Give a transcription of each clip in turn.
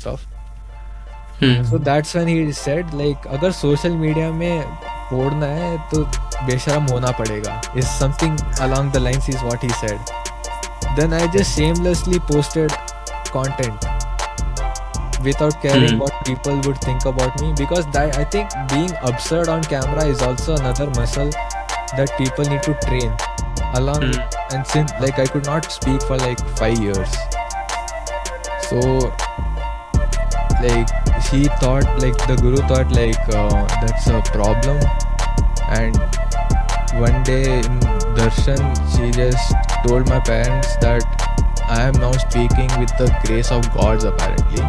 stuff. So that's when he said like अगर social media में फोड़ना है तो बेशरम होना पड़ेगा is something along the lines is what he said. Then I just shamelessly posted content without caring what people would think about me, because that, I think being absurd on camera is also another muscle that people need to train along and since like I could not speak for like 5 years, so like he thought like the guru thought like that's a problem, and one day in darshan she just told my parents that I am now speaking with the grace of gods apparently.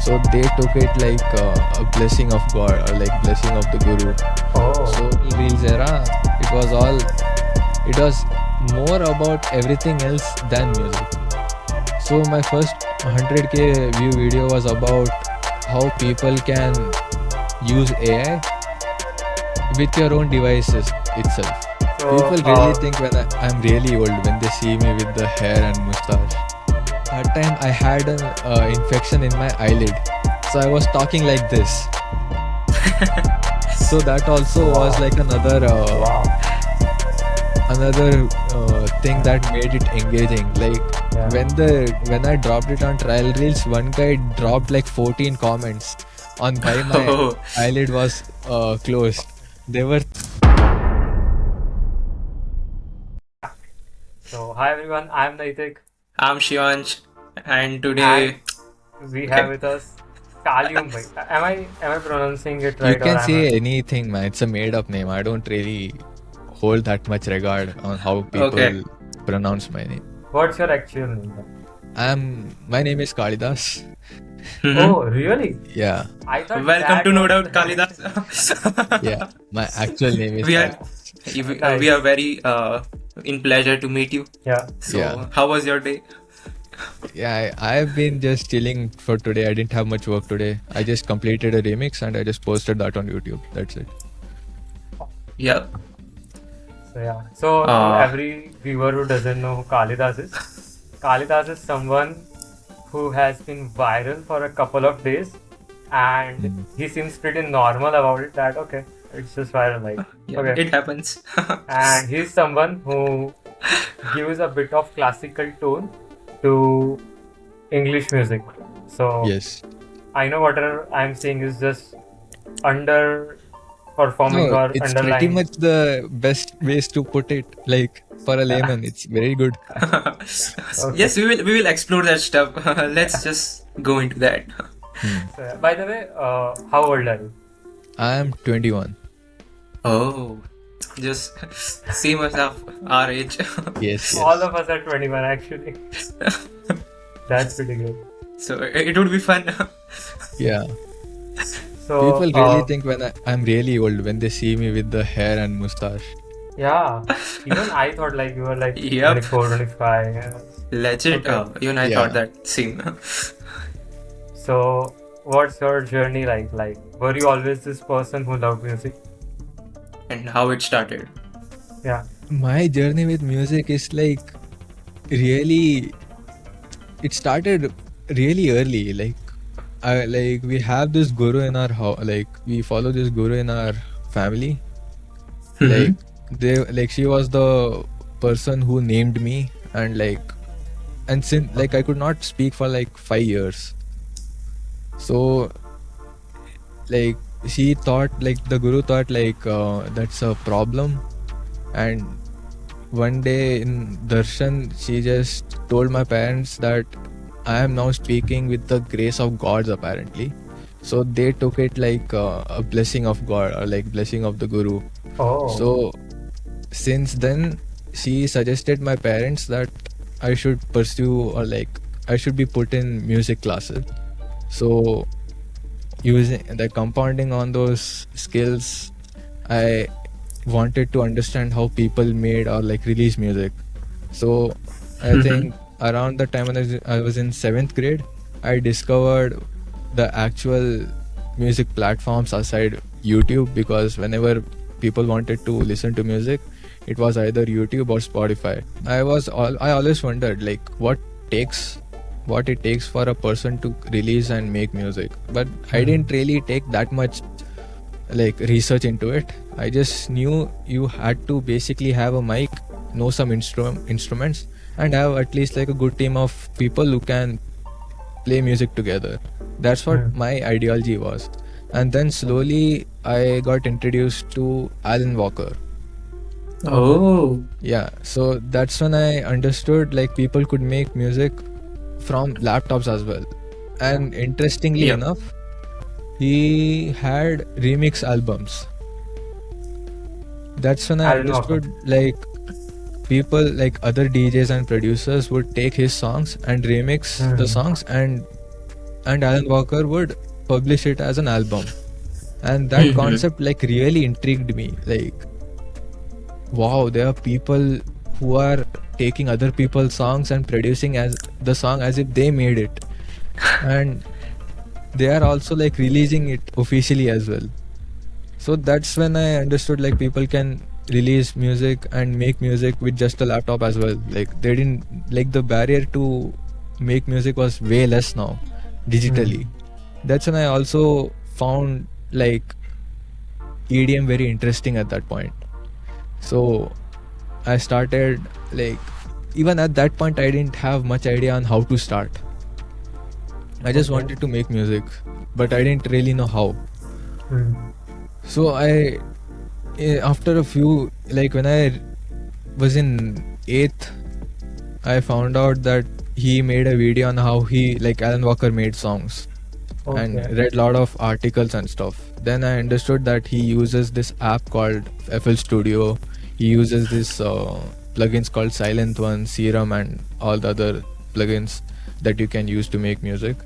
So they took it like a blessing of God or like blessing of the guru. So Reels era, it was more about everything else than music. So my first 100k view video was about how people can use AI with your own devices itself. People really think when I'm really old when they see me with the hair and mustache. That time I had an infection in my eyelid, so I was talking like this. So that also was like another thing that made it engaging. Like when I dropped it on trial reels, one guy dropped like 14 comments on why my eyelid was closed. They were. So hi everyone, I'm Naitik. I'm Shivansh, and today we have with us Kalium. Am I pronouncing it right? You can say anything, man. It's a made-up name. I don't really hold that much regard on how people pronounce my name. What's your actual name? My name is Kalidas. Oh, really? Yeah. I thought welcome to No Doubt Kalidas. Yeah, my actual name is. We are very in pleasure to meet you. Yeah. So how was your day? Yeah, I've been just chilling for today. I didn't have much work today. I just completed a remix and I just posted that on YouTube. That's it. Yeah. So every viewer who doesn't know who Kalidas is someone who has been viral for a couple of days, and he seems pretty normal about it. That okay, it's just viral, like okay, it happens. And he's someone who gives a bit of classical tone to English music. So yes, I know whatever I'm saying is just underperforming or it's underlying. pretty much the best ways to put it. Like for a layman, it's very good. Yes, we will explore that stuff. Let's just go into that. So, by the way, how old are you? I am 21. Oh, just same as our age. Yes. All of us are 21 actually. That's pretty good. So it would be fun. Yeah. So people really think when I'm really old when they see me with the hair and mustache. Yeah, even I thought like you were like 24, 25. Yeah. Legend. Okay. Even I thought that same. So what's your journey like? Like, were you always this person who loved music? And how it started? Yeah. My journey with music is like really. It started really early. Like we have this guru in our house. Like we follow this guru in our family. Like she was the person who named me, and since like I could not speak for like 5 years. So like she thought like the guru thought like that's a problem, and one day in darshan she just told my parents that I am now speaking with the grace of gods apparently. So they took it like a blessing of God or like blessing of the guru. So since then she suggested my parents that I should pursue or like I should be put in music classes. So using the compounding on those skills, I wanted to understand how people made or like release music. So I think around the time when I was in 7th grade, I discovered the actual music platforms aside YouTube, because whenever people wanted to listen to music, it was either YouTube or Spotify. I always wondered like what takes what it takes for a person to release and make music. But I didn't really take that much like research into it. I just knew you had to basically have a mic, know some instruments, and have at least like a good team of people who can play music together. That's what my ideology was. And then slowly I got introduced to Alan Walker. Oh. Yeah, so that's when I understood like people could make music from laptops as well. And interestingly Yep. enough, he had remix albums. That's when I Alan Walker. understood like people like other DJs and producers would take his songs and remix the songs, and Alan Walker would publish it as an album. And that concept like really intrigued me. Like, wow, there are people who are taking other people's songs and producing as the song as if they made it, and they are also like releasing it officially as well. So that's when I understood like people can release music and make music with just a laptop as well. Like they didn't like the barrier to make music was way less now digitally. That's when I also found like EDM very interesting at that point. So I started like, even at that point I didn't have much idea on how to start. I just wanted to make music, but I didn't really know how. So after a few, like when I was in 8th, I found out that he made a video on how he, like Alan Walker made songs, and read a lot of articles and stuff. Then I understood that he uses this app called FL Studio. He uses this plugins called Silent One, Serum, and all the other plugins that you can use to make music.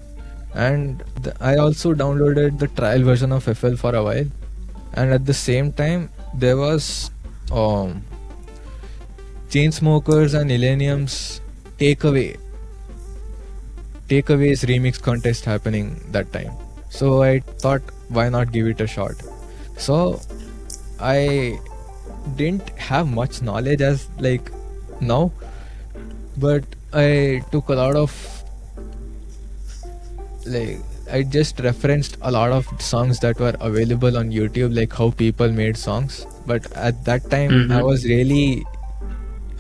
And I also downloaded the trial version of FL for a while. And at the same time, there was Chainsmokers and Illenium's Takeaways remix contest happening that time. So I thought, why not give it a shot? So I didn't have much knowledge as like now, but I took a lot of like, I just referenced a lot of songs that were available on YouTube, like how people made songs. But at that time, I was really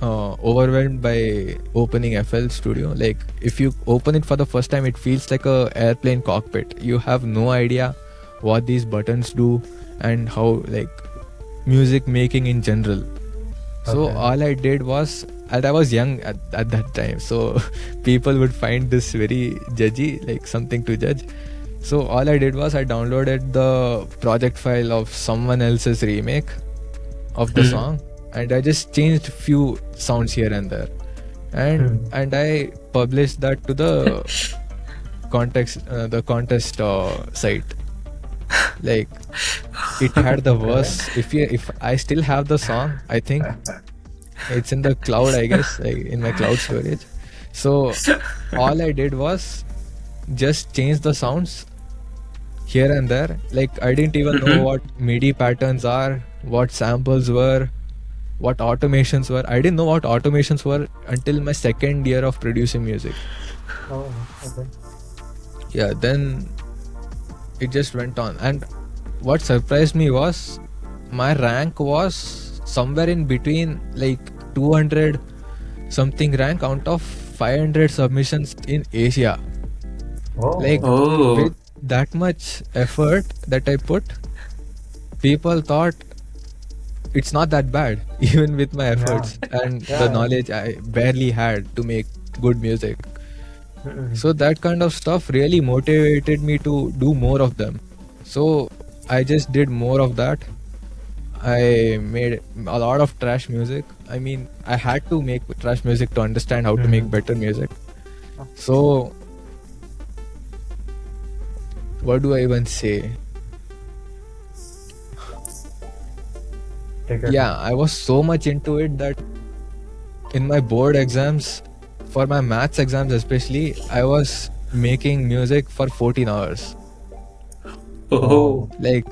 overwhelmed by opening FL Studio. Like, if you open it for the first time, it feels like a airplane cockpit. You have no idea what these buttons do and how like music making in general. So all I did was, and I was young at that time, so people would find this very judgy, like something to judge. So all I did was I downloaded the project file of someone else's remake of the song, and I just changed few sounds here and there, and I published that to the contest site. Like, it had the verse. If I still have the song, I think it's in the cloud, I guess, like in my cloud storage. So all I did was just change the sounds here and there. Like, I didn't even know what MIDI patterns are, what samples were, what automations were. I didn't know what automations were until my second year of producing music. Yeah, then it just went on. And what surprised me was my rank was somewhere in between, like 200 something rank out of 500 submissions in Asia. Like, with that much effort that I put, people thought it's not that bad, even with my efforts and the knowledge I barely had to make good music. So that kind of stuff really motivated me to do more of them. So I just did more of that. I made a lot of trash music. I mean, I had to make trash music to understand how to make better music. So what do I even say? Yeah, I was so much into it that in my board exams, for my maths exams especially, I was making music for 14 hours. Like,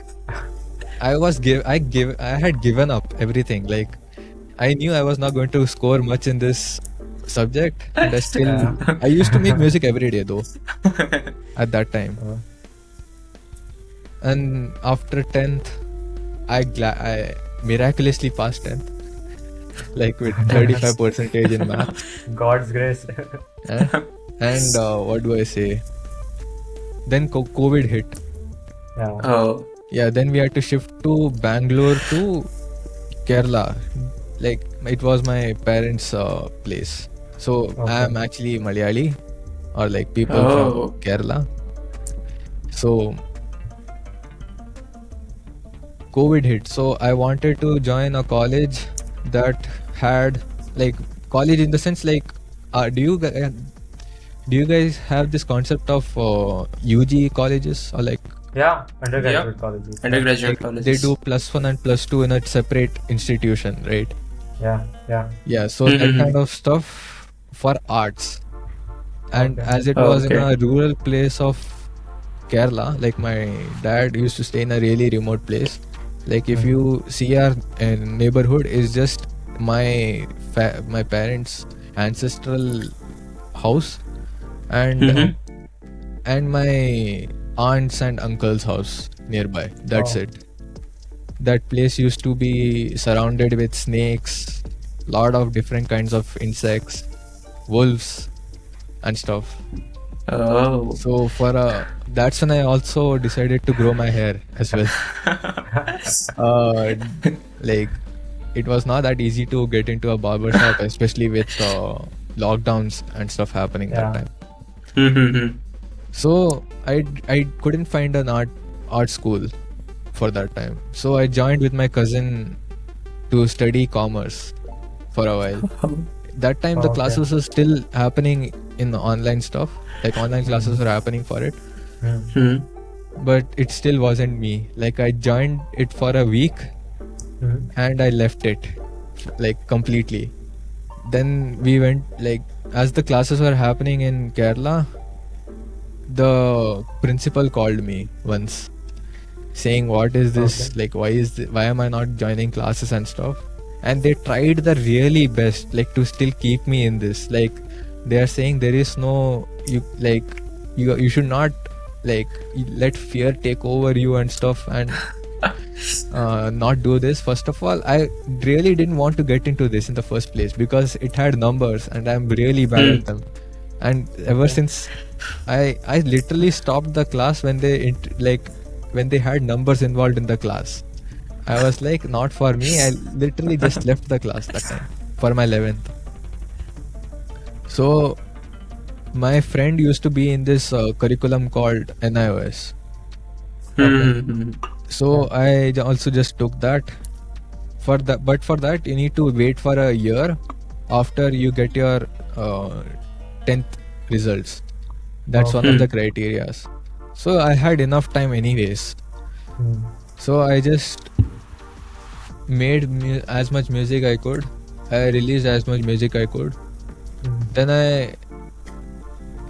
I had given up everything. Like, I knew I was not going to score much in this subject, and I still Yeah. I used to make music every day though at that time. And after 10th, I miraculously passed 10th, like with 35 percentage in math. God's grace. Eh? And what do I say? Then COVID hit. Yeah. Oh. Yeah, then we had to shift to Bangalore to Kerala. Like it was my parents' place. So I am actually Malayali, or like people from Kerala. So COVID hit. So I wanted to join a college that had like college in the sense like, do you guys have this concept of UG colleges, or like Yeah, undergraduate colleges. Undergraduate like colleges. they do +1 and +2 in a separate institution, right? Yeah. So that kind of stuff for arts. And as it was in a rural place of Kerala, like my dad used to stay in a really remote place. Like if you see our neighborhood is just my parents' ancestral house and my aunts and uncle's house nearby. That's it. That place used to be surrounded with snakes, lot of different kinds of insects, wolves and stuff. Oh. So that's when I also decided to grow my hair as well. Like it was not that easy to get into a barber shop, especially with lockdowns and stuff happening that time. So I couldn't find an art school for that time. So I joined with my cousin to study commerce for a while. That time the classes were still happening in the online stuff. Like online classes were happening for it. But it still wasn't me. Like I joined it for a week and I left it like completely. Then we went like as the classes were happening in Kerala, the principal called me once saying, what is this? Like why am I not joining classes and stuff? And they tried the really best like to still keep me in this. Like they are saying there is no you should not like let fear take over you and stuff and not do this. First of all, I really didn't want to get into this in the first place because it had numbers and I'm really bad at them. And ever since I literally stopped the class when they had numbers involved in the class. I was like, not for me. I literally just left the class that time for my 11th. So my friend used to be in this curriculum called NIOS. So I also just took that. But for that you need to wait for a year after you get your 10th results. That's one of the criterias. So I had enough time anyways. So I just made as much music I could. I released as much music I could. Then I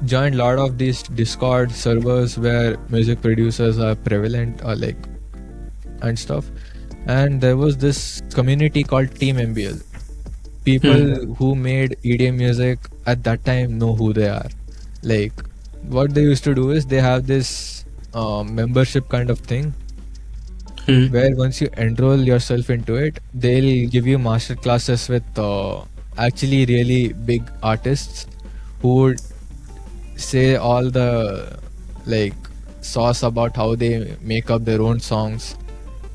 joined a lot of these Discord servers where music producers are prevalent or like and stuff. And there was this community called Team MBL. People who made EDM music at that time know who they are. Like what they used to do is they have this membership kind of thing where once you enroll yourself into it, they'll give you master classes with actually really big artists who would say all the like sauce about how they make up their own songs.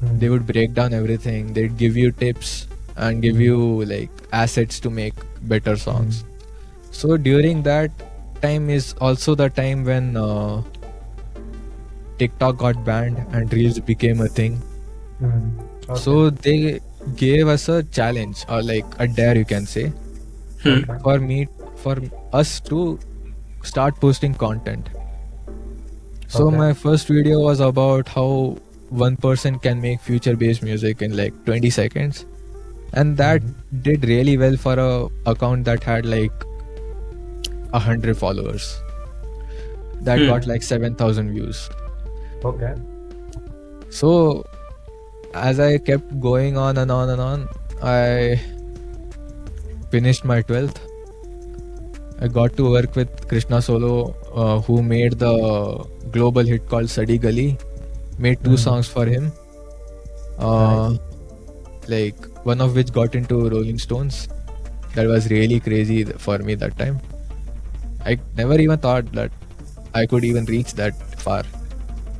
They would break down everything. They'd give you tips and give you like assets to make better songs. So during that time is also the time when TikTok got banned and Reels became a thing. So they gave us a challenge or like a dare, you can say, for us to start posting content. So my first video was about how one person can make future based music in like 20 seconds, and that did really well for a account that had like 100 followers. That got like 7,000 views. So as I kept going on and on and on, I finished my 12th I got to work with Krishna Solo, who made the global hit called Sadi Gali. Made 2 songs for him. Like one of which got into Rolling Stones. That was really crazy for me that time. I never even thought that I could even reach that far.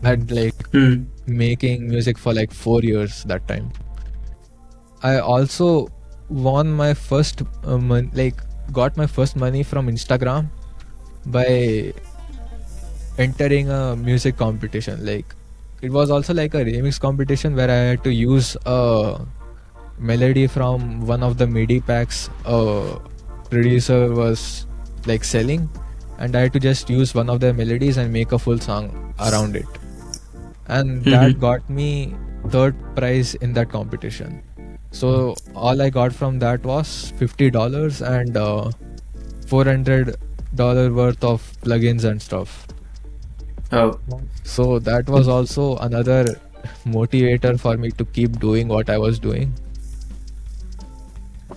I'd like making music for like 4 years that time. I also won my first got my first money from Instagram by entering a music competition. Like it was also like a remix competition where I had to use a melody from one of the MIDI packs a producer was like selling, and I had to just use one of their melodies and make a full song around it. And that got me 3rd prize in that competition. So all I got from that was $50 and $400 worth of plugins and stuff. Oh. So that was also another motivator for me to keep doing what I was doing.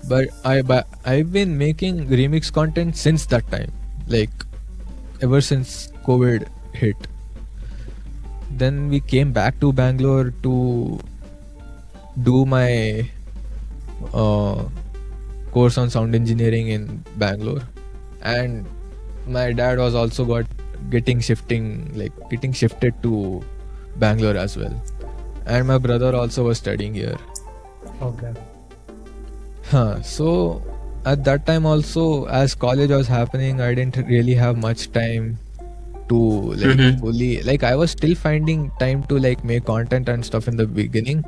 But I've been making remix content since that time, like ever since COVID hit. Then we came back to Bangalore to do my course on sound engineering in Bangalore, and my dad was also getting shifted to Bangalore as well, and my brother also was studying here. Okay. So at that time also, as college was happening, I didn't really have much time to like fully, like I was still finding time to like make content and stuff in the beginning,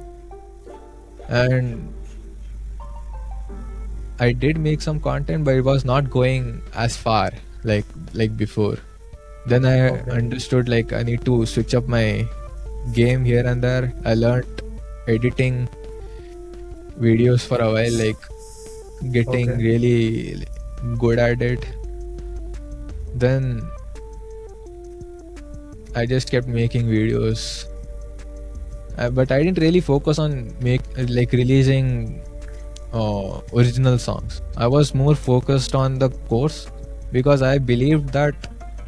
and I did make some content, but it was not going as far like before. Then I understood like I need to switch up my game here and there. I learned editing videos for a while, like getting really good at it. Then I just kept making videos, but I didn't really focus on releasing original songs. I was more focused on the course because I believed that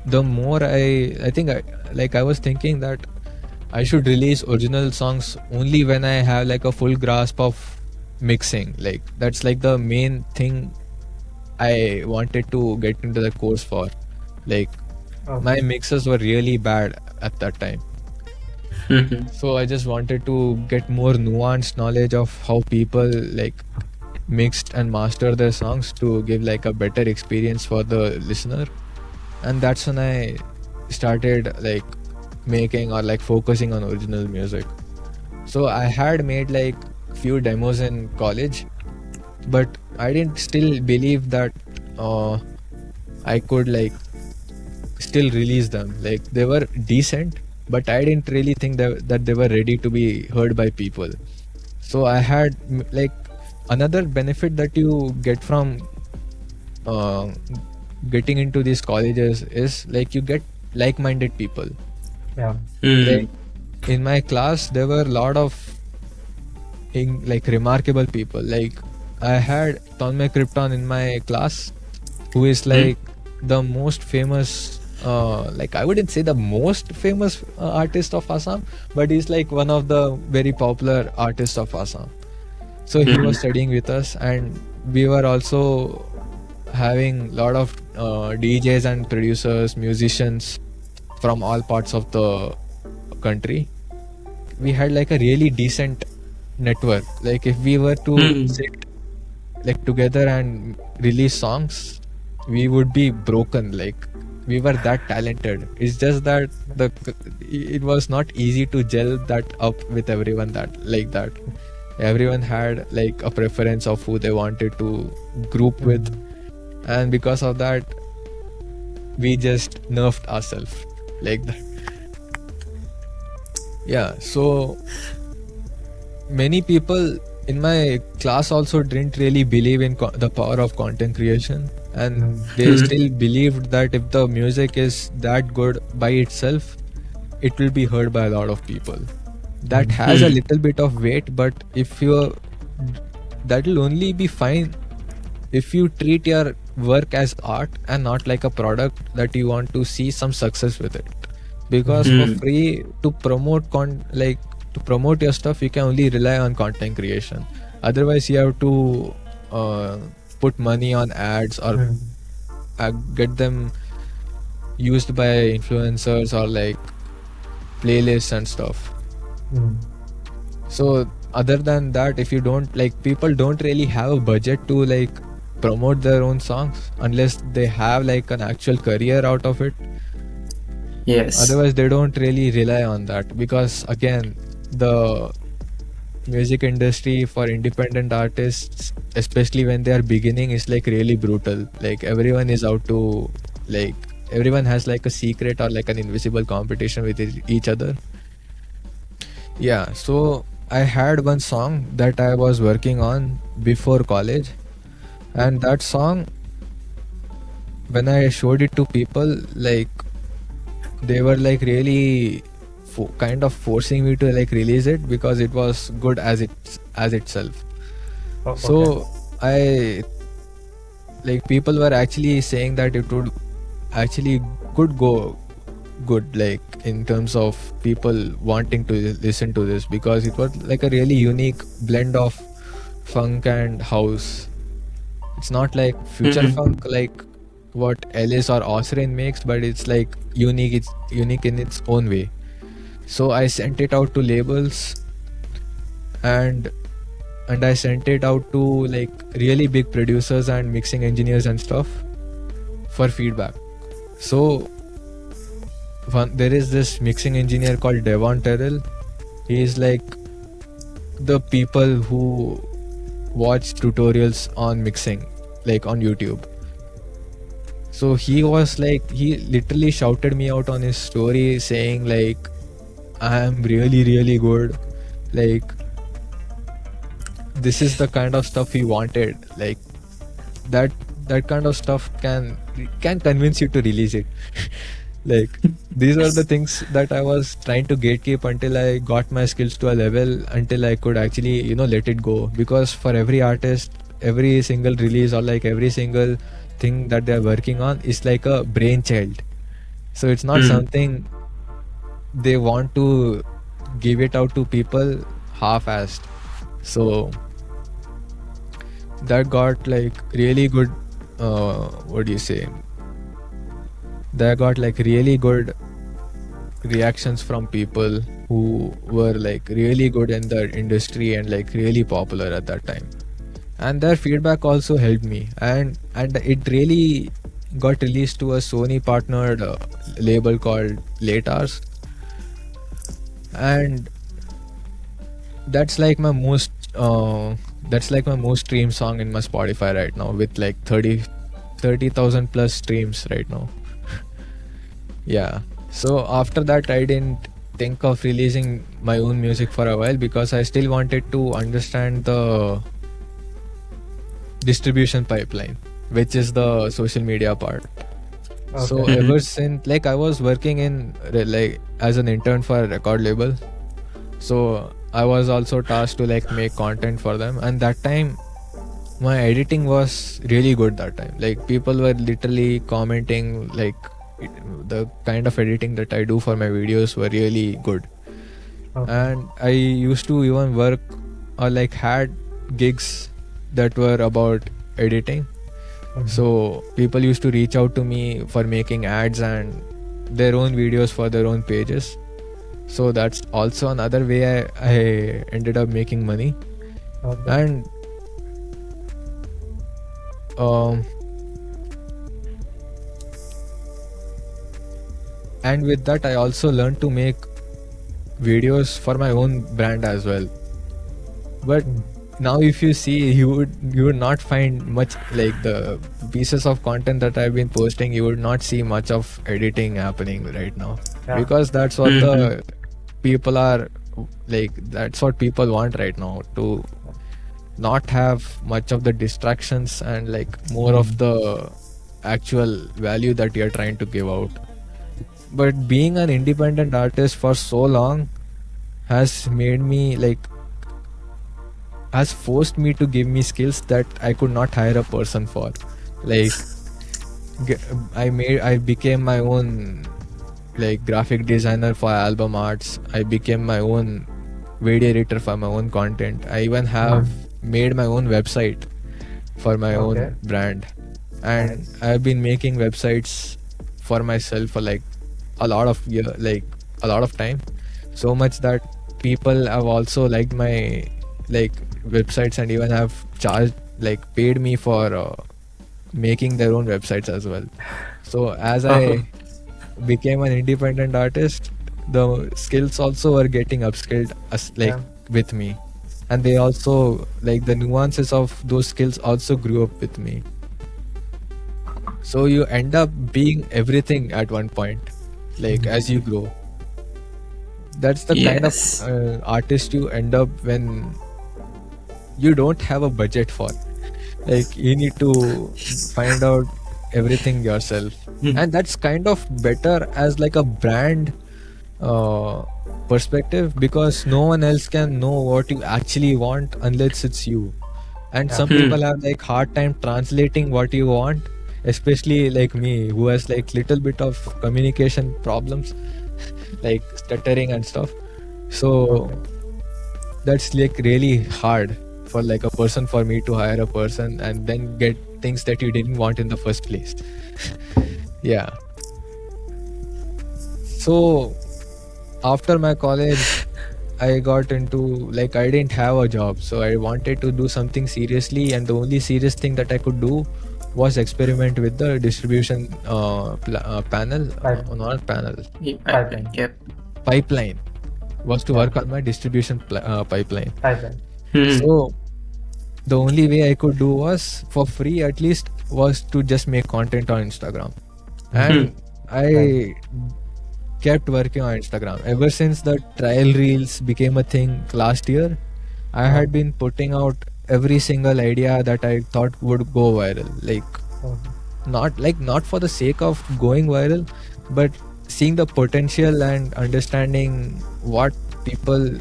the more I was thinking that I should release original songs only when I have like a full grasp of mixing. Like that's like the main thing I wanted to get into the course for. Like my mixes were really bad at that time. So I just wanted to get more nuanced knowledge of how people like mixed and master their songs to give like a better experience for the listener. And that's when I started like making or like focusing on original music. So I had made like few demos in college, but I didn't still believe that I could like still release them. Like they were decent, but I didn't really think that they were ready to be heard by people. So I had like another benefit that you get from getting into these colleges is like you get like-minded people. Yeah. Like in my class there were a lot of like remarkable people. Like I had Tonme Krypton in my class, who is like the most famous like I wouldn't say the most famous artist of Assam, but he's like one of the very popular artists of Assam. So he was studying with us, and we were also having a lot of DJs and producers, musicians from all parts of the country. We had like a really decent network. Like if we were to sit like together and release songs, we would be broken. Like we were that talented. It's just that it was not easy to gel that up with everyone that. Everyone had like a preference of who they wanted to group with, and because of that we just nerfed ourselves like that. Yeah, so many people in my class also didn't really believe in the power of content creation, and they still believed that if the music is that good by itself, it will be heard by a lot of people. That has a little bit of weight, but that will only be fine if you treat your work as art and not like a product that you want to see some success with it. Because for free to promote to promote your stuff, you can only rely on content creation. Otherwise, you have to put money on ads or get them used by influencers or like playlists and stuff. So other than that, if you don't like, people don't really have a budget to like promote their own songs unless they have like an actual career out of it. Yes. Otherwise, they don't really rely on that, because again, the music industry for independent artists, especially when they are beginning, is like really brutal. Like everyone is out to like, everyone has like a secret or like an invisible competition with each other. Yeah, so I had one song that I was working on before college, and that song, when I showed it to people, like they were like really kind of forcing me to like release it because it was good as itself. So I like, people were actually saying that it would actually could go good, like in terms of people wanting to listen to this, because it was like a really unique blend of funk and house. It's not like future funk like what Ellis or Osrin makes, but it's like unique. It's unique in its own way. So I sent it out to labels, and I sent it out to like really big producers and mixing engineers and stuff for feedback. So there is this mixing engineer called Devon Terrell. He is like the people who watch tutorials on mixing, like on YouTube. So he was like, he literally shouted me out on his story saying like, I am really, really good. Like, this is the kind of stuff he wanted. Like that kind of stuff can convince you to release it. Like these are the things that I was trying to gatekeep until I got my skills to a level until I could actually, you know, let it go. Because for every artist, every single release or like every single thing that they're working on is like a brainchild. So it's not something they want to give it out to people half-assed. So that got like really good, what do you say? They got like really good reactions from people who were like really good in the industry and like really popular at that time. And their feedback also helped me, and it really got released to a Sony partnered label called Late Hours, and that's like my most streamed song in my Spotify right now, with like 30,000 plus streams right now. Yeah. So after that, I didn't think of releasing my own music for a while, because I still wanted to understand the distribution pipeline, which is the social media part. So ever since, like, I was working in like as an intern for a record label, so I was also tasked to like make content for them. And that time my editing was really good. That time, like, people were literally commenting like the kind of editing that I do for my videos were really good. And I used to even work or like had gigs that were about editing. So people used to reach out to me for making ads and their own videos for their own pages. So that's also another way I ended up making money. And with that, I also learned to make videos for my own brand as well. But now if you see, you would not find much, like the pieces of content that I've been posting, you would not see much of editing happening right now. Because that's what the people are like, that's what people want right now, to not have much of the distractions and like more of the actual value that you're trying to give out. But being an independent artist for so long has made me like, has forced me to give me skills that I could not hire a person for. Like I became my own like graphic designer for album arts. I became my own video editor for my own content. I even have made my own website for my Okay. own brand, and Nice. I've been making websites for myself for like a lot of a lot of time, so much that people have also liked my like websites and even have charged paid me for making their own websites as well. So as I became an independent artist, the skills also were getting upskilled Yeah. with me, and they also like the nuances of those skills also grew up with me. So you end up being everything at one point, like as you grow. That's the kind of Yes. artist you end up when you don't have a budget for. Like you need to find out everything yourself, and that's kind of better as like a brand uh, perspective, because no one else can know what you actually want unless it's you. And Yeah. some people have like hard time translating what you want, especially like me, who has like little bit of communication problems, like stuttering and stuff. So that's like really hard for like a person, for me to hire a person and then get things that you didn't want in the first place. Yeah. So after my college, I got into like I didn't have a job, so I wanted to do something seriously, and the only serious thing that I could do was experiment with the distribution panel, not panel, Pipeline. Yep. pipeline, was to work on my distribution pipeline. Pipeline. So the only way I could do was for free, at least, was to just make content on Instagram, and I kept working on Instagram ever since the trial reels became a thing last year. I had been putting out every single idea that I thought would go viral, not for the sake of going viral, but seeing the potential and understanding what people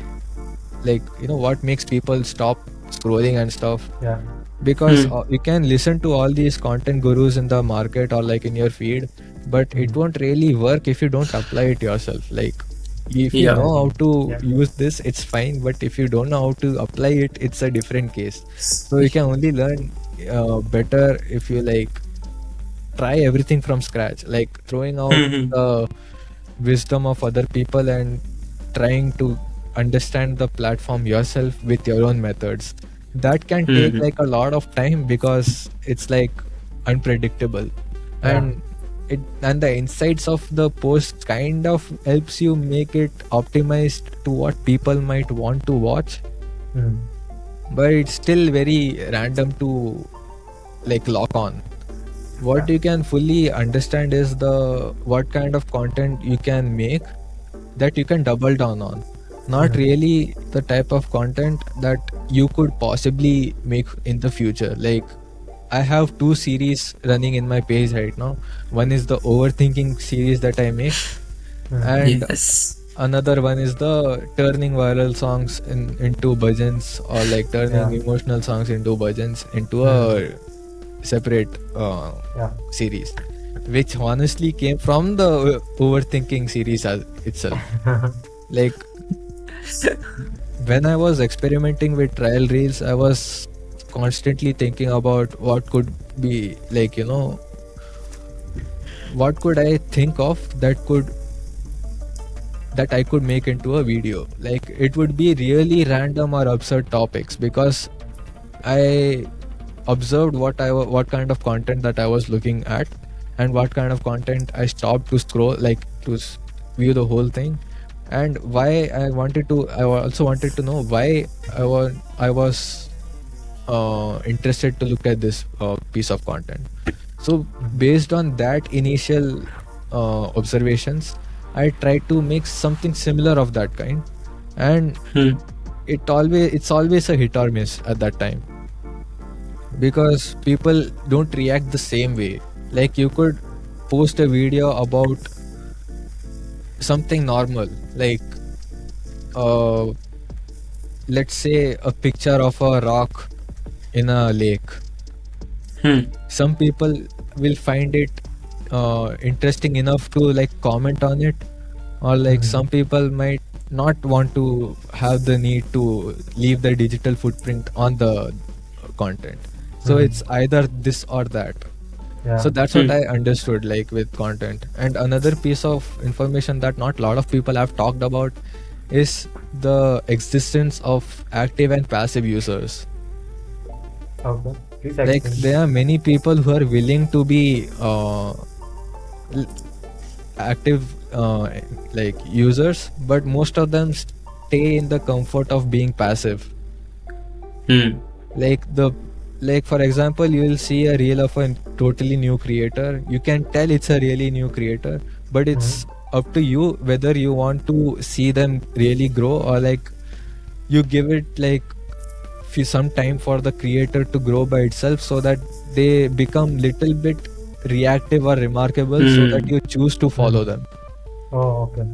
what makes people stop scrolling and stuff. Yeah. Because you can listen to all these content gurus in the market or like in your feed, but it won't really work if you don't apply it yourself. Like if you Yeah. know how to Yeah. use this, it's fine, but if you don't know how to apply it, it's a different case. So you can only learn better if you like try everything from scratch, like throwing out the wisdom of other people and trying to understand the platform yourself with your own methods. That can take like a lot of time because it's like unpredictable. And the insights of the post kind of helps you make it optimized to what people might want to watch, but it's still very random to like lock on. What you can fully understand is the what kind of content you can make that you can double down on, not really the type of content that you could possibly make in the future. Like I have 2 series running in my page right now. One is the overthinking series that I make, and Yes. another one is the turning viral songs into bhajans, or like turning emotional songs into bhajans into a separate series, which honestly came from the overthinking series itself. Like when I was experimenting with trial reels, I was constantly thinking about what could be like, what could I think of that I could make into a video. Like it would be really random or absurd topics, because I observed what kind of content that I was looking at, and what kind of content I stopped to scroll, like to view the whole thing, and why I also wanted to know why I was interested to look at this piece of content. So based on that initial observations, I tried to make something similar of that kind, and it's always a hit or miss at that time, because people don't react the same way. Like you could post a video about something normal, like let's say a picture of a rock in a lake, Some people will find it interesting enough to like comment on it, or like some people might not want to have the need to leave the digital footprint on the content. So it's either this or that. So that's what I understood like with content. And another piece of information that not a lot of people have talked about is the existence of active and passive users. Okay. Please Like explain. there are many people who are willing to be active like users, but most of them stay in the comfort of being passive. Like for example, you will see a reel of a totally new creator. You can tell it's a really new creator, but it's up to you whether you want to see them really grow, or like you give it like some time for the creator to grow by itself, so that they become little bit reactive or remarkable, so that you choose to follow them. Oh, okay.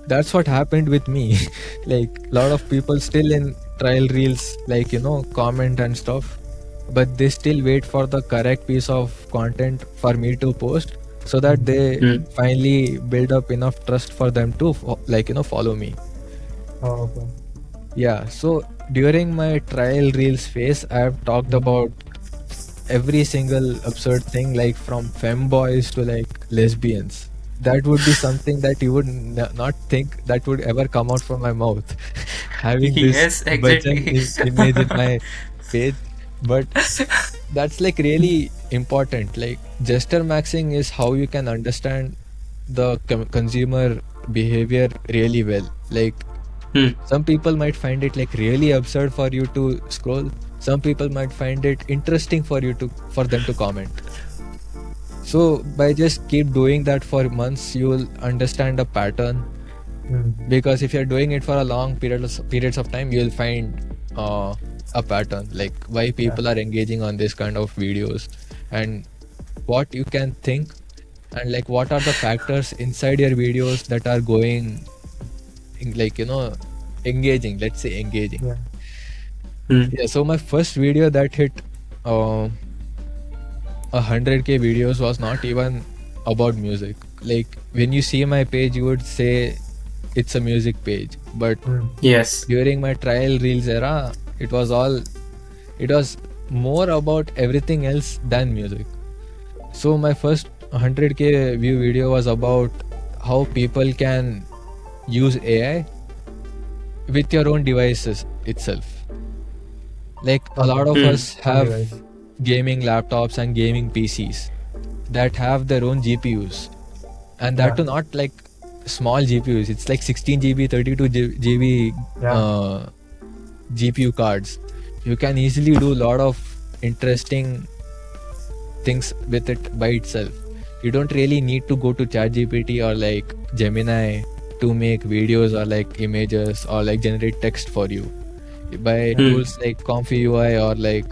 That's what happened with me. Like a lot of people still in trial reels, like comment and stuff, but they still wait for the correct piece of content for me to post, so that they finally build up enough trust for them to follow me. Oh, okay. Yeah, so during my trial reels phase, I have talked about every single absurd thing, like from femboys to like lesbians. That would be something that you would not think that would ever come out from my mouth. Having this Yes, exactly. image in my page. But that's like really important. Like gesture maxing is how you can understand the consumer behavior really well. Like some people might find it like really absurd for you to scroll. Some people might find it interesting for them to comment. So by just keep doing that for months, you will understand a pattern. Because if you're doing it for a long periods of time, you'll find a pattern, like why people are engaging on this kind of videos, and what you can think, and like what are the factors inside your videos that are going like engaging. Let's say engaging. Yeah, so my first video that hit 100K videos was not even about music. Like when you see my page, you would say it's a music page, but Yes. during my trial reels era, it was more about everything else than music. So my first 100K view video was about how people can use AI with your own devices itself. Like a lot of us have gaming laptops and gaming PCs that have their own GPUs, and that too not like small GPUs. It's like 16 GB, 32 GB GPU cards. You can easily do a lot of interesting things with it by itself. You don't really need to go to ChatGPT or like Gemini to make videos or like images or like generate text for you. By tools like ComfyUI or like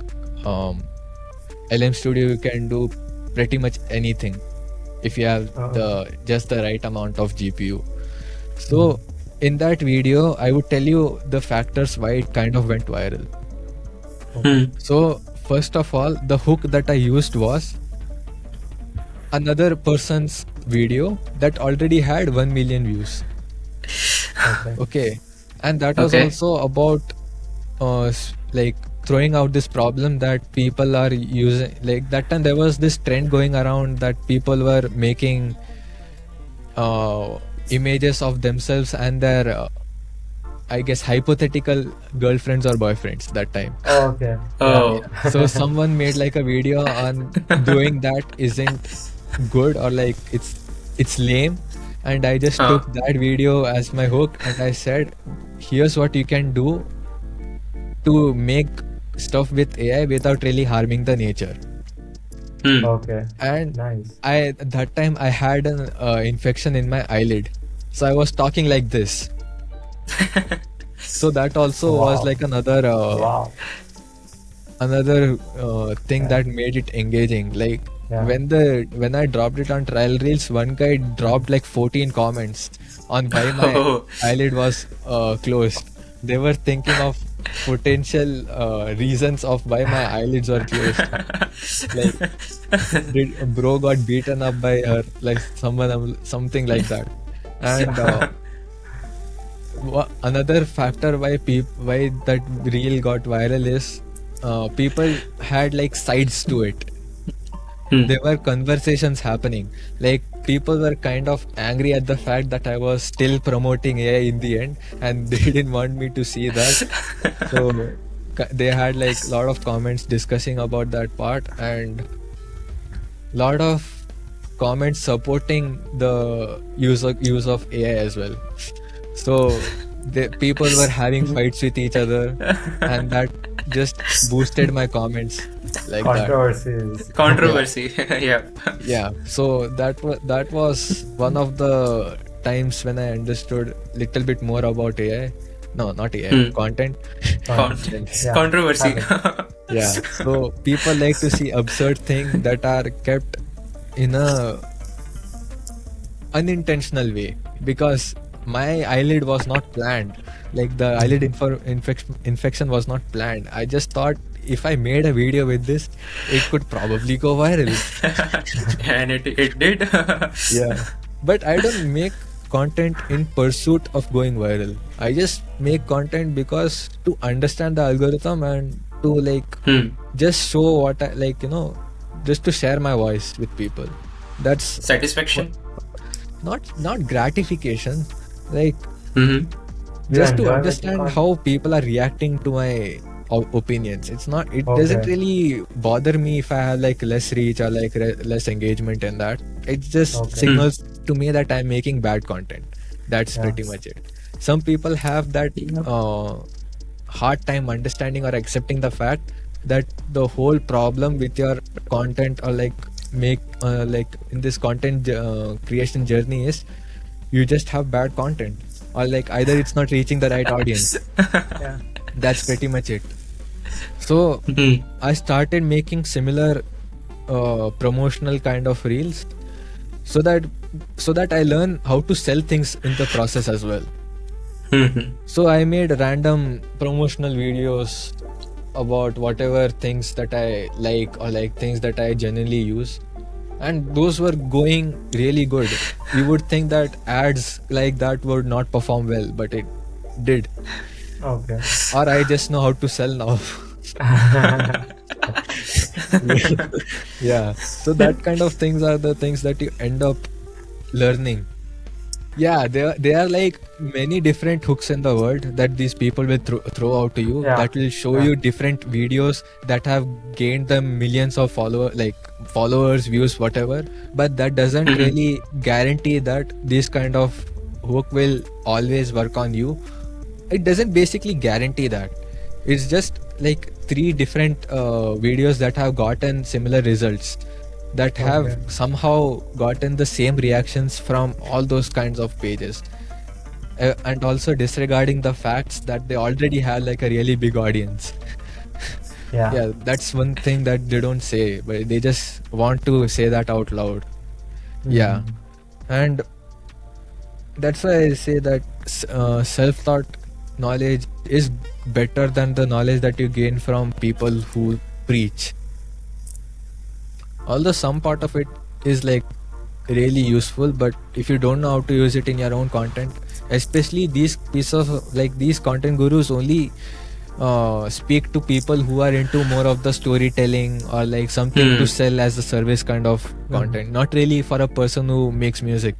LM Studio, you can do pretty much anything if you have just the right amount of GPU. So in that video, I would tell you the factors why it kind of went viral. So first of all, the hook that I used was another person's video that already had 1 million views. Okay. And that was also about like throwing out this problem that people are using. Like that time there was this trend going around that people were making images of themselves and their I guess hypothetical girlfriends or boyfriends that time. Okay. Oh. So someone made like a video on doing that isn't good, or like it's lame, and I just took that video as my hook, and I said, here's what you can do to make stuff with AI without really harming the nature. Okay. And Nice. that time I had an infection in my eyelid, so I was talking like this. So that also was like another thing that made it engaging. Like when I dropped it on trial reels, one guy dropped like 14 comments on why my eyelid was closed. They were thinking of potential reasons of why my eyelids were closed. Like, did bro got beaten up by her, like something like that. And another factor why that reel got viral is people had like sides to it. There were conversations happening. Like, people were kind of angry at the fact that I was still promoting AI in the end, and they didn't want me to see that. So they had like a lot of comments discussing about that part, and lot of comments supporting the use of AI as well. So people were having fights with each other, and that just boosted my comments like Controversy. Yeah. Yeah. So that was one of the times when I understood little bit more about AI. No, not AI. Content. Controversy. Yeah. So people like to see absurd things that are kept in a unintentional way, because my eyelid was not planned. Like, the eyelid infection was not planned. I just thought if I made a video with this, it could probably go viral. And it did. Yeah. But I don't make content in pursuit of going viral. I just make content because to understand the algorithm and to like just show what I like, just to share my voice with people. That's satisfaction. Not gratification. Like, just to understand how people are reacting to my opinions. It doesn't really bother me if I have like less reach or like less engagement in that. It just signals to me that I'm making bad content. That's pretty much it. Some people have that hard time understanding or accepting the fact that the whole problem with your content or like in this content creation journey is you just have bad content, or like either it's not reaching the right audience. That's pretty much it. So I started making similar promotional kind of reels so that I learn how to sell things in the process as well. So I made random promotional videos about whatever things that I like or like things that I genuinely use, and those were going really good. You would think that ads like that would not perform well, but it did. Okay. Or I just know how to sell now. Yeah. So that kind of things are the things that you end up learning. Yeah, there are like many different hooks in the world that these people will throw out to you, that will show you different videos that have gained them millions of followers, views, whatever. But that doesn't really guarantee that this kind of hook will always work on you. It doesn't basically guarantee that. It's just like 3 different videos that have gotten similar results, that have somehow gotten the same reactions from all those kinds of pages, and also disregarding the facts that they already have like a really big audience. Yeah, that's one thing that they don't say, but they just want to say that out loud. Yeah. And that's why I say that self-taught knowledge is better than the knowledge that you gain from people who preach. Although some part of it is like really useful, but if you don't know how to use it in your own content, especially these content gurus only speak to people who are into more of the storytelling or like something to sell as a service kind of content, not really for a person who makes music.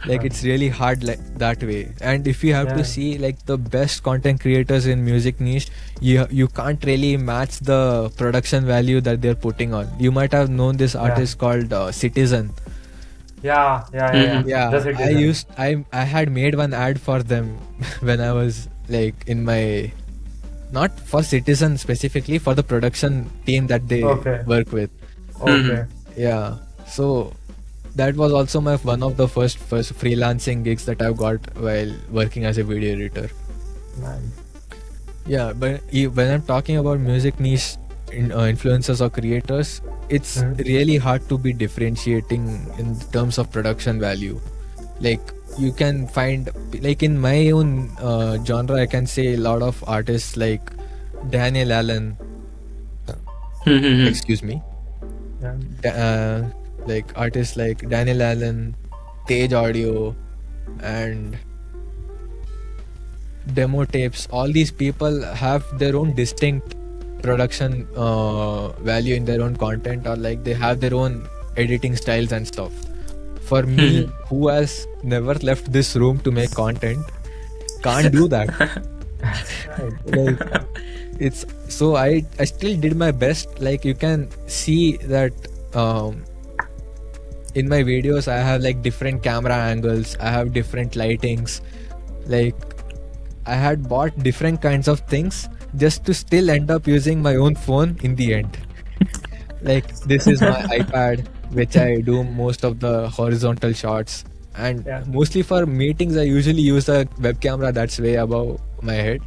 Like, it's really hard like that way. And if you have to see like the best content creators in music niche, you can't really match the production value that they're putting on. You might have known this artist called Citizen. Yeah. I had made one ad for them when I was like in my, not for Citizen specifically, for the production team that they work with. Yeah. So that was also one of the first freelancing gigs that I've got while working as a video editor. Nice. Yeah, but when I'm talking about music niche influencers or creators, it's really hard to be differentiating in terms of production value. Like, you can find, like in my own genre, I can say a lot of artists like Daniel Allen, excuse me, like artists like Daniel Allen, Tej Audio, and Demo Tapes. All these people have their own distinct production value in their own content, or like they have their own editing styles and stuff. For me, who has never left this room to make content, can't do that. Like, it's so I still did my best. Like you can see that in my videos I have like different camera angles, I have different lightings, like I had bought different kinds of things just to still end up using my own phone in the end. Like this is my iPad, which I do most of the horizontal shots, and mostly for meetings I usually use a web camera that's way above my head.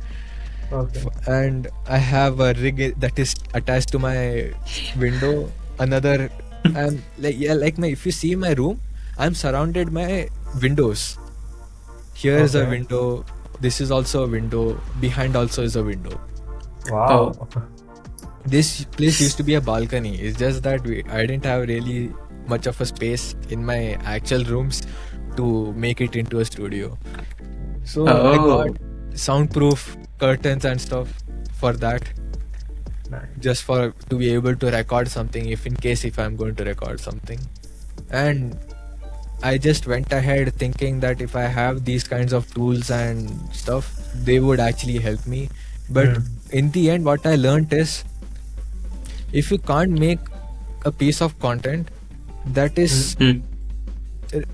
Okay. And I have a rig that is attached to my window. Another, and like my, if you see my room, I'm surrounded by windows. Here is a window. This is also a window. Behind also is a window. Wow. This place used to be a balcony. It's just that I didn't have really much of a space in my actual rooms to make it into a studio. So I got soundproof curtains and stuff for that. Nice. Just for to be able to record something if I'm going to record something. And I just went ahead thinking that if I have these kinds of tools and stuff, they would actually help me. But in the end, what I learned is, if you can't make a piece of content that is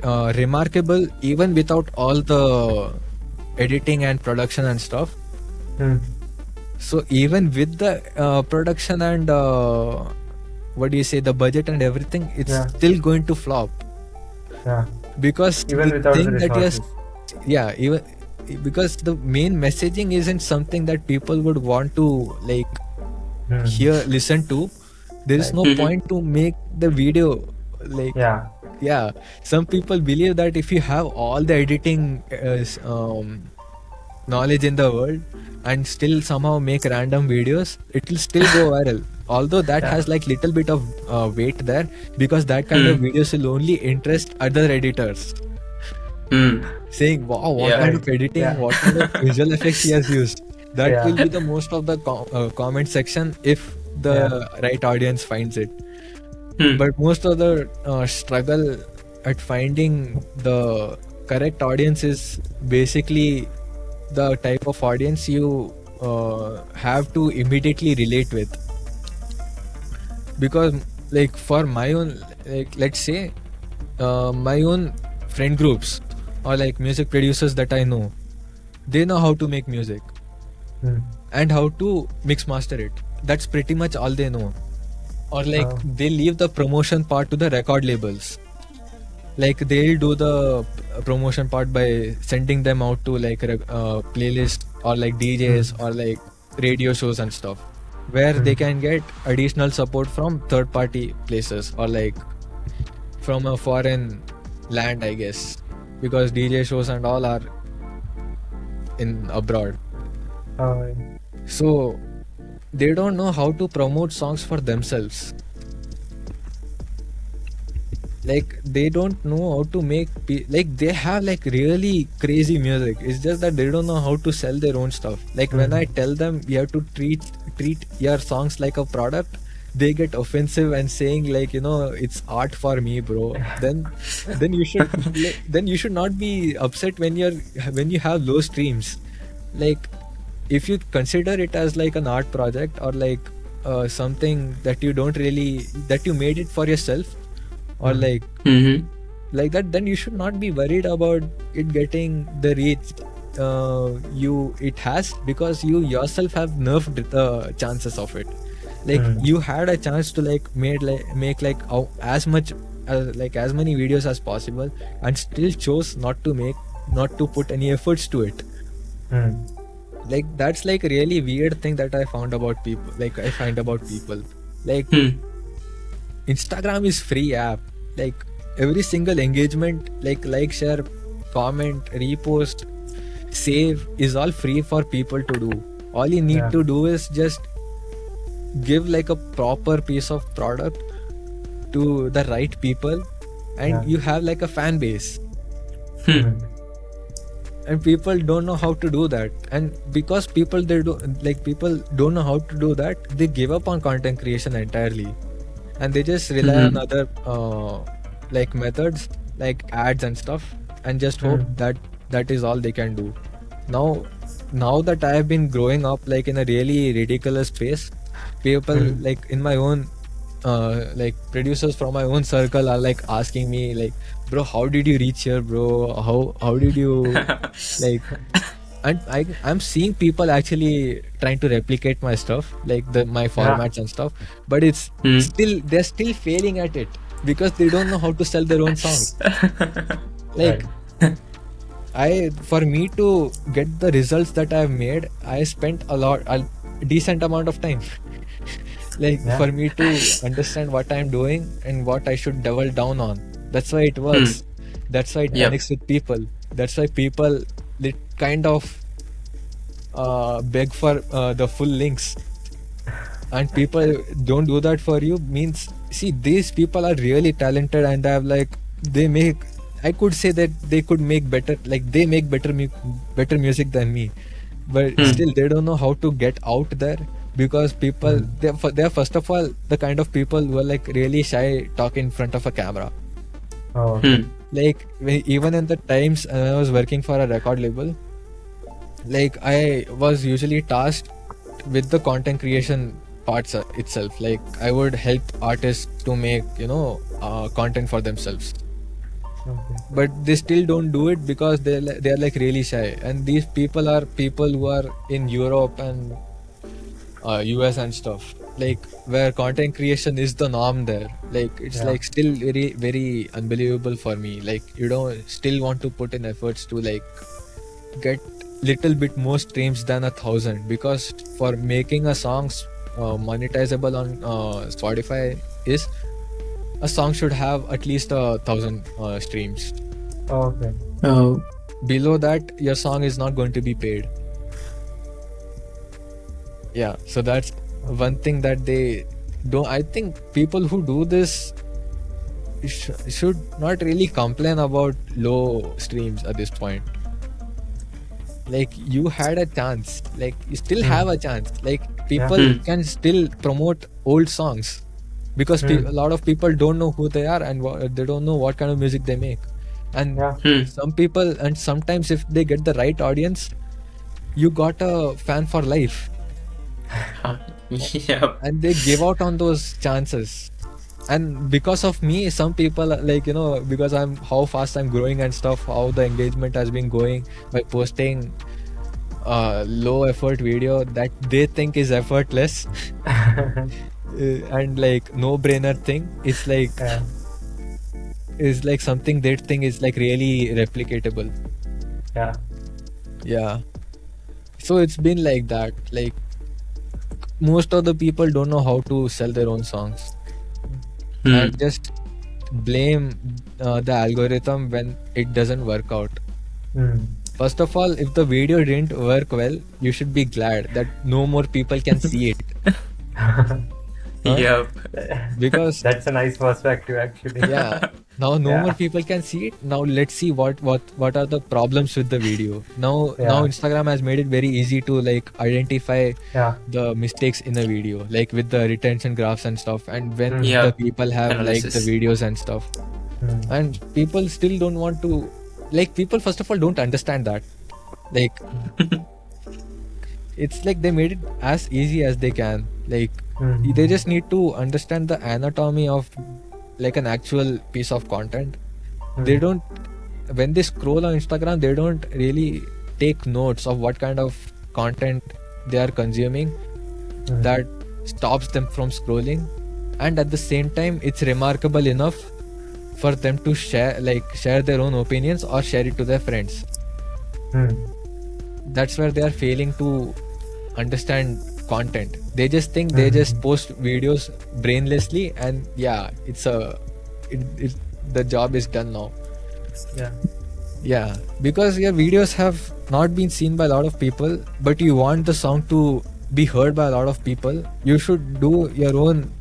remarkable even without all the editing and production and stuff, so even with the production and the budget and everything, it's still going to flop. Because even the without thing the that resources. even because the main messaging isn't something that people would want to like listen to. There is no point to make the video like some people believe that if you have all the editing knowledge in the world and still somehow make random videos, it will still go viral. Although that has like little bit of weight there, because that kind of videos will only interest other editors. Saying, wow, what kind of editing, what kind of visual effects he has used. That will be the most of the comment section if the right audience finds it. But most of the struggle at finding the correct audience is basically the type of audience you have to immediately relate with. Because like for my own, like let's say my own friend groups or like music producers that I know, they know how to make music and how to mix master it. That's pretty much all they know. Or like they leave the promotion part to the record labels. Like they'll do the promotion part by sending them out to like playlist or like DJs or like radio shows and stuff, where they can get additional support from third party places or like from a foreign land, I guess, because DJ shows and all are in abroad. So they don't know how to promote songs for themselves. Like they don't know how to make like they have like really crazy music. It's just that they don't know how to sell their own stuff. Like when I tell them you have to treat your songs like a product, they get offensive and saying like, you know, it's art for me, bro. Then you should then you should not be upset when you have low streams. Like if you consider it as like an art project or like something that you don't really, that you made it for yourself or like like that, then you should not be worried about it getting the reach it has, because you yourself have nerfed the chances of it. Like you had a chance to like make like as many videos as possible and still chose not to put any efforts to it. Like that's like a really weird thing that I find about people. Like Instagram is free app. Like every single engagement, like share, comment, repost, save is all free for people to do. All you need to do is just give like a proper piece of product to the right people, and you have like a fan base. And people don't know how to do that, and because people don't know how to do that, they give up on content creation entirely, and they just rely on other like methods like ads and stuff, and just hope that that is all they can do. Now that I have been growing up like in a really ridiculous pace, people like in my own like producers from my own circle are like asking me like, bro, how did you reach here, bro? How did you like? And I'm seeing people actually trying to replicate my stuff, like my formats and stuff, but it's they're still failing at it because they don't know how to sell their own songs. Like for me to get the results that I've made, I spent a decent amount of time. Like for me to understand what I'm doing and what I should double down on. That's why it works. That's why it connects with people. That's why people kind of beg for the full links. And people don't do that for you means, see, these people are really talented, and I could say that they could make better, like they make better music than me, but still they don't know how to get out there. Because people, they're first of all the kind of people who are like really shy talking in front of a camera. Like even in the times when I was working for a record label, like I was usually tasked with the content creation parts itself. Like I would help artists to make content for themselves. But they still don't do it because they're like really shy. And these people are people who are in Europe and US and stuff, like where content creation is the norm there. Like it's like still very, very unbelievable for me. Like you don't still want to put in efforts to like get little bit more streams than 1,000, because for making a song monetizable on Spotify is a song should have at least 1,000 streams. Below that, your song is not going to be paid. Yeah, so that's one thing that they don't. I think people who do this should not really complain about low streams at this point. Like you had a chance, like you still have a chance. Like people can still promote old songs because a lot of people don't know who they are and they don't know what kind of music they make. And some people, and sometimes if they get the right audience, you got a fan for life. And they give out on those chances. And because of me, some people like, because how fast I'm growing and stuff, how the engagement has been going by posting low effort video that they think is effortless and like no brainer thing. It's like is like something they think is like really replicatable. Yeah. So it's been like that. Like most of the people don't know how to sell their own songs. And just blame the algorithm when it doesn't work out. First of all, if the video didn't work well, you should be glad that no more people can see it. Yep. Because that's a nice perspective actually. Yeah. Now no more people can see it. Now let's see what are the problems with the video. Now Instagram has made it very easy to like identify the mistakes in a video, like with the retention graphs and stuff, and when the people have liked the videos and stuff. And people still don't want to, like, people first of all don't understand that. Like it's like they made it as easy as they can. Like they just need to understand the anatomy of like an actual piece of content. They don't, when they scroll on Instagram, they don't really take notes of what kind of content they are consuming that stops them from scrolling. And at the same time, it's remarkable enough for them to share their own opinions or share it to their friends. That's where they are failing to understand content. They just think they just post videos brainlessly and the job is done now. Yeah, because your videos have not been seen by a lot of people, but you want the song to be heard by a lot of people, you should do your own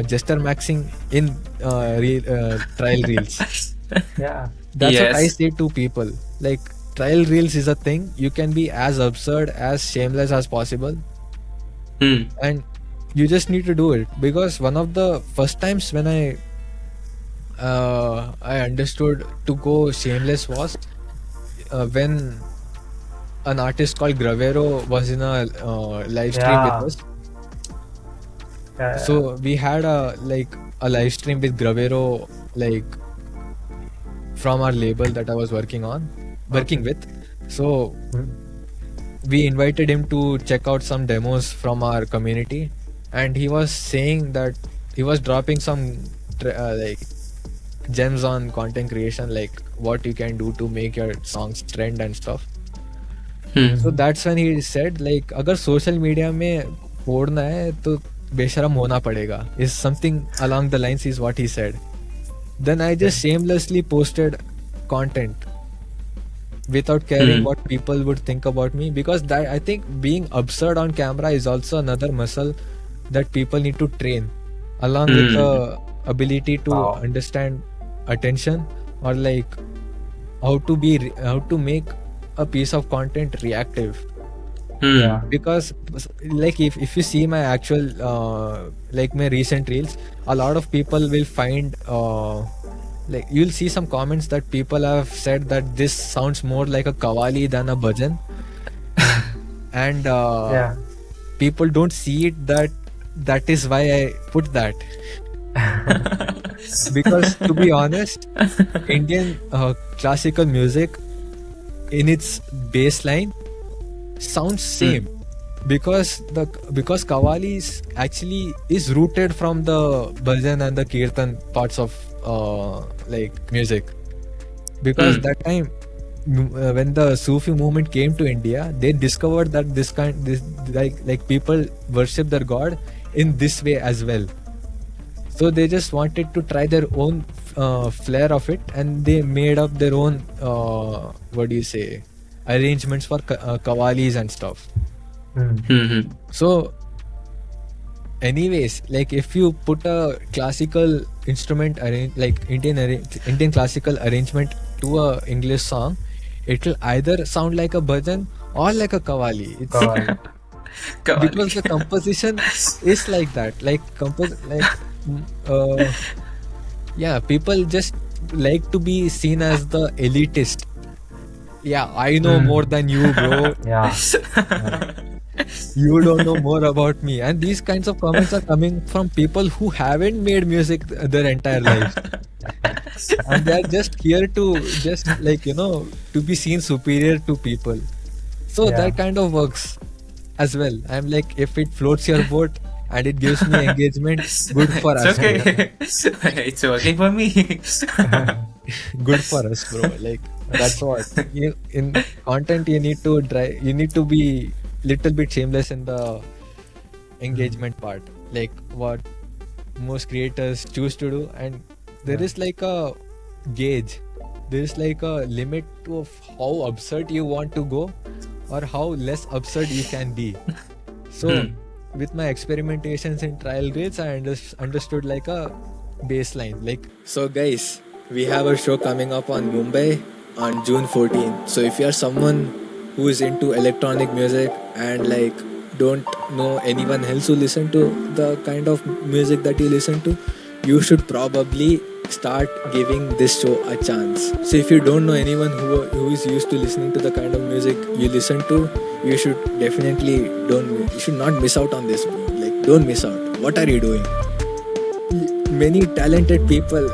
gesture maxing in trial reels. Yeah. That's what I Yes. say to people. Like, trial reels is a thing. You can be as absurd, as shameless as possible, Hmm. and you just need to do it. Because one of the first times when I understood to go shameless was when an artist called Gravero was in a live stream with Yeah. us. Yeah. So we had a live stream with Gravero, like, from our label that I was working with. So Hmm. we invited him to check out some demos from our community, and he was saying that he was dropping some like gems on content creation, like what you can do to make your songs trend and stuff. Hmm. So that's when he said, like, अगर social media में फोड़ना है तो बेशरम होना पड़ेगा, is something along the lines is what he said. Then I just shamelessly posted content without caring Hmm. what people would think about me, because that, I think, being absurd on camera is also another muscle that people need to train, along with Hmm. the ability to Wow. understand attention, or like how to make a piece of content reactive. Hmm. Yeah. Because like if you see my actual like my recent reels, a lot of people will find like you'll see some comments that people have said that this sounds more like a kawali than a bhajan, and Yeah. people don't see it that is why I put that. Because to be honest, Indian classical music in its baseline sounds same, because Qawwali is rooted from the bhajan and the kirtan parts of like music. Because that time when the Sufi movement came to India, they discovered that this like people worship their god in this way as well. So they just wanted to try their own flair of it, and they made up their own what do you say, arrangements for qawwalis and stuff. Hmm. Hmm. So anyways, like if you put a classical instrument like Indian classical arrangement to a English song, it will either sound like a bhajan or like a qawwali. It's Kawali. because the composition is like that, like uh, yeah, people just like to be seen as the elitist. Yeah, I know more than you, bro. Yeah. You don't know more about me. And these kinds of comments are coming from people who haven't made music their entire life, and they are just here to just to be seen superior to people. So Yeah. that kind of works as well. I'm like, if it floats your boat and it gives me engagement, good for It's us. okay. It's working for me. Good for us, bro. Like, that's what in content you need to be little bit shameless in the engagement part, like what most creators choose to do. And there is like a gauge, there is like a limit of how absurd you want to go or how less absurd you can be. So with my experimentations in trial reels, I understood like a baseline. Like, so guys, we have a show coming up on Mumbai on June 14th. So if you are someone who is into electronic music and like don't know anyone else who listen to the kind of music that you listen to, you should probably start giving this show a chance. So if you don't know anyone who is used to listening to the kind of music you listen to, you should definitely you should not miss out on this, bro. Like, don't miss out. What are you doing? Many talented people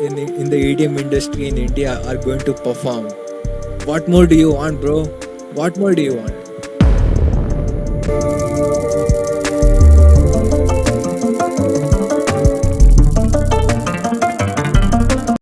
in the EDM industry in India are going to perform. What more do you want, bro? What more do you want?